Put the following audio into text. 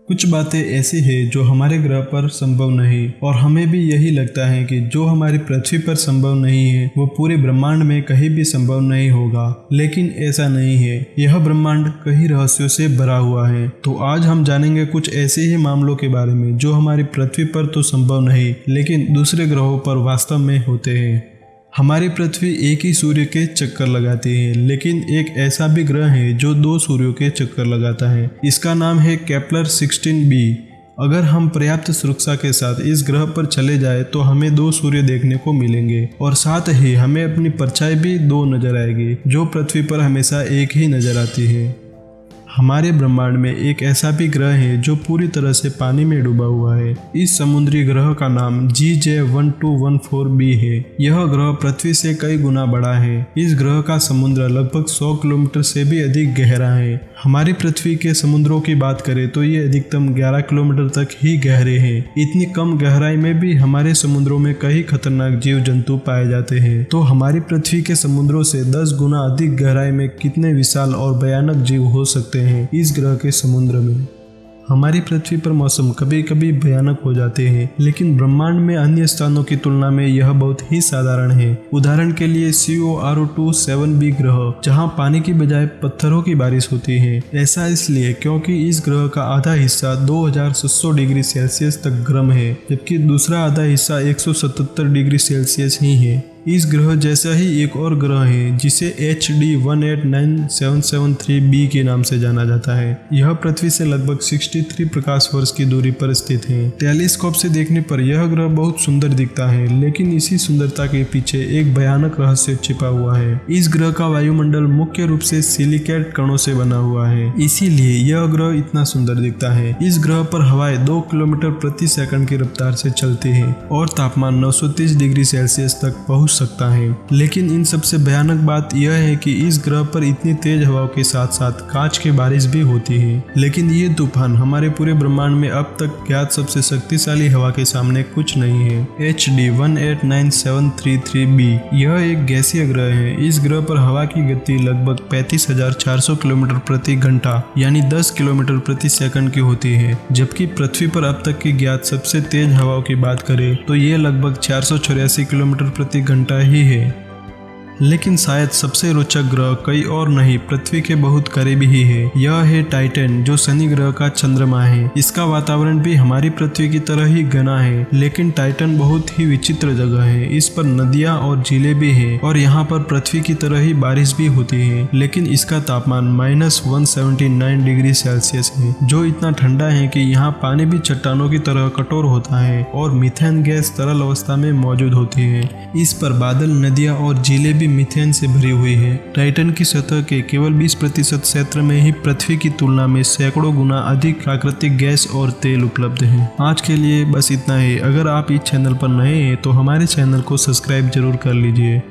कुछ बातें ऐसी हैं जो हमारे ग्रह पर संभव नहीं, और हमें भी यही लगता है कि जो हमारी पृथ्वी पर संभव नहीं है वो पूरे ब्रह्मांड में कहीं भी संभव नहीं होगा। लेकिन ऐसा नहीं है, यह ब्रह्मांड कई रहस्यों से भरा हुआ है। तो आज हम जानेंगे कुछ ऐसे ही मामलों के बारे में जो हमारी पृथ्वी पर तो संभव नहीं लेकिन दूसरे ग्रहों पर वास्तव में होते हैं। हमारी पृथ्वी एक ही सूर्य के चक्कर लगाती है, लेकिन एक ऐसा भी ग्रह है जो 2 सूर्यों के चक्कर लगाता है। इसका नाम है केपलर 16b। अगर हम पर्याप्त सुरक्षा के साथ इस ग्रह पर चले जाए तो हमें 2 सूर्य देखने को मिलेंगे, और साथ ही हमें अपनी परछाई भी 2 नजर आएगी जो पृथ्वी पर हमेशा एक ही नजर आती है। हमारे ब्रह्मांड में एक ऐसा भी ग्रह है जो पूरी तरह से पानी में डूबा हुआ है। इस समुद्री ग्रह का नाम GJ1214b है। यह ग्रह पृथ्वी से कई गुना बड़ा है। इस ग्रह का समुद्र लगभग 100 किलोमीटर से भी अधिक गहरा है। हमारी पृथ्वी के समुद्रों की बात करें तो ये अधिकतम 11 किलोमीटर तक ही गहरे हैं। इतनी कम गहराई में भी हमारे समुद्रों में कई खतरनाक जीव जंतु पाए जाते हैं। तो हमारी पृथ्वी के समुद्रों से 10 गुना अधिक गहराई में कितने विशाल और भयानक जीव हो सकते हैं इस ग्रह के समुद्र में। हमारी पृथ्वी पर मौसम कभी कभी भयानक हो जाते हैं, लेकिन ब्रह्मांड में अन्य स्थानों की तुलना में यह बहुत ही साधारण है। उदाहरण के लिए CORO27b ग्रह, जहां पानी की बजाय पत्थरों की बारिश होती है। ऐसा इसलिए क्योंकि इस ग्रह का आधा हिस्सा 2700 डिग्री सेल्सियस तक गर्म है, जबकि दूसरा आधा हिस्सा 177 डिग्री सेल्सियस ही है। इस ग्रह जैसा ही एक और ग्रह है जिसे HD 189773b के नाम से जाना जाता है। यह पृथ्वी से लगभग 63 प्रकाश वर्ष की दूरी पर स्थित है। टेलीस्कोप से देखने पर यह ग्रह बहुत सुंदर दिखता है, लेकिन इसी सुंदरता के पीछे एक भयानक रहस्य छिपा हुआ है। इस ग्रह का वायुमंडल मुख्य रूप से सिलिकेट कणों से बना हुआ है, इसीलिए यह ग्रह इतना सुंदर दिखता है। इस ग्रह पर हवाएं 2 किलोमीटर प्रति सेकंड की रफ्तार से चलती है और तापमान 930 डिग्री सेल्सियस तक पहुंच सकता है। लेकिन इन सबसे भयानक बात यह है कि इस ग्रह पर इतनी तेज हवाओं के साथ साथ कांच की बारिश भी होती है। लेकिन ये तूफान हमारे पूरे ब्रह्मांड में अब तक ज्ञात सबसे शक्तिशाली हवा के सामने कुछ नहीं है। HD 189733b यह एक गैसीय ग्रह है। इस ग्रह पर हवा की गति लगभग 35,400 किलोमीटर प्रति घंटा यानी 10 किलोमीटर प्रति सेकंड की होती है, जबकि पृथ्वी पर अब तक की ज्ञात सबसे तेज हवाओं की बात करें तो ये लगभग 484 किलोमीटर प्रति घंटा ही है। लेकिन शायद सबसे रोचक ग्रह कई और नहीं, पृथ्वी के बहुत करीब ही है। यह है टाइटन, जो शनि ग्रह का चंद्रमा है। इसका वातावरण भी हमारी पृथ्वी की तरह ही घना है, लेकिन टाइटन बहुत ही विचित्र जगह है। इस पर नदियां और झीलें भी हैं, और यहाँ पर पृथ्वी की तरह ही बारिश भी होती है। लेकिन इसका तापमान -179 डिग्री सेल्सियस है, जो इतना ठंडा है कि यहाँ पानी भी चट्टानों की तरह कठोर होता है और मीथेन गैस तरल अवस्था में मौजूद होती है। इस पर बादल, नदियां और झीलें भी मीथेन से भरी हुई है। टाइटन की सतह के केवल 20% क्षेत्र में ही पृथ्वी की तुलना में सैकड़ों गुना अधिक प्राकृतिक गैस और तेल उपलब्ध है। आज के लिए बस इतना ही। अगर आप इस चैनल पर नए हैं तो हमारे चैनल को सब्सक्राइब जरूर कर लीजिए।